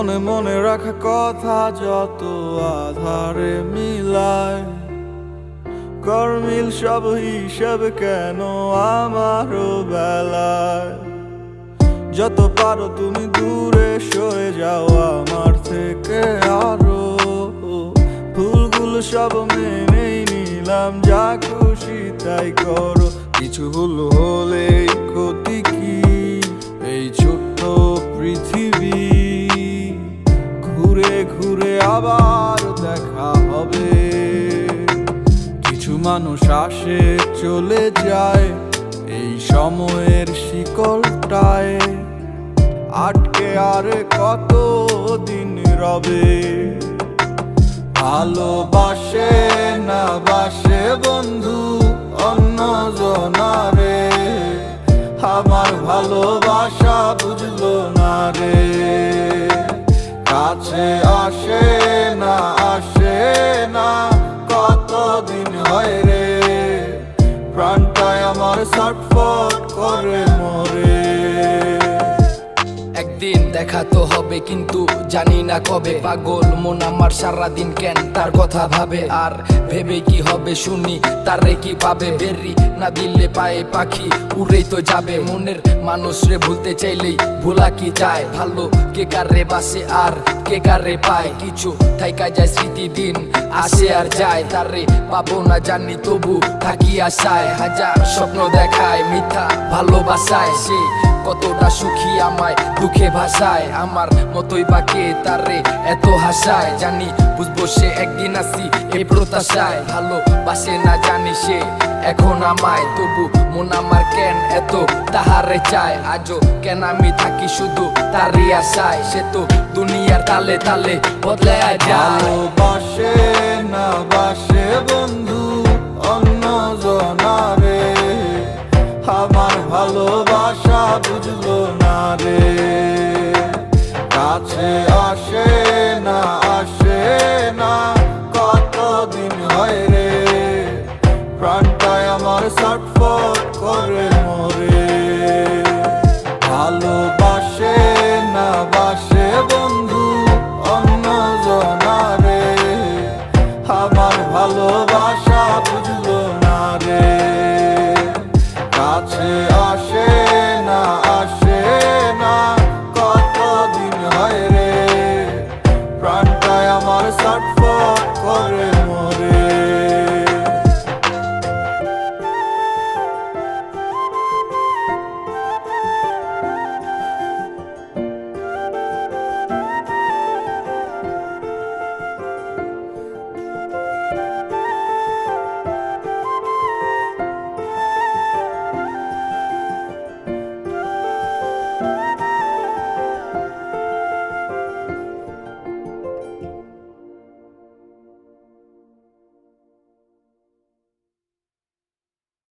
মনে মনে রাখা কথা যত আধারে মিলায়, কর্মিল সব হিসেব কেন আমারও বেলায়। যত পারো তুমি দূরে সরে যাও আমার থেকে আরো, ভুলগুলো সব মেনেই নিলাম, যা খুশি তাই করো। কিছু ভুল হলে ক্ষতি কি এই ছোট্ট পৃথিবী, ঘুরে ঘুরে আবার দেখা হবে। কিছু মানুষ আসে চলে যায় এই সময়ের শিকলটায়, আটকে আরে কত দিন রবে। ভালোবাসে না বাসে বন্ধু অন্য জনারে, আমার ভালোবাসা বুঝলো না রে। কাছে আসে না কতদিন হয় রে, প্রাণটায় আমার ছটফট করে মরে। একদিন দেখা তো হবে কিন্তু জানি না কবে, পাগল মন আমার সারাদিন কেন তার কথা ভাবে, আর ভেবে কি হবে শুনি তারে কি পাবে। বেরি না দিলে পায়ে পাখি উড়েই তো যাবে, মনের মানুষ রে ভুলতে চাইলেই ভোলা কি যায়। ভালো কে কারে বাসে আর কে কারে পায়, কিছু থাইকা যায় স্মৃতি, দিন আসে আর যায়। তারে পাবো না জানি তবু থাকি আশায়, হাজার স্বপ্ন দেখায় মিথ্যা ভালোবাসায়। সে কতটা সুখী আমায় দুঃখে ভাসায়, আমার মতোই বাকে তারে এত হাসায়। জানি বুঝবো সে একদিন আসি এই প্রত্যাশায়, ভালোবাসে না জানি সে এখন আমায়, তবু মন আমার কেন এত তাহারে চায়। আজও কেন আমি থাকি শুধু তারই আশায়, সে তো দুনিয়ার তালে তালে বদলে যায়। ভালোবাসে না বাসে বন্ধু অন্য জনারে, আমার ভালোবাসা বুঝলো না রে। কাছে আসে না কতদিন হয় রে, প্রাণটায় আমার ছটফট করে মরে। ভালোবাসে না বাসে বন্ধু অন্য জনারে, আমার ভালোবাসা বুঝলো না রে। কাছে আসে না কতদিন হয় রে, প্রাণটায় আমার ছটফট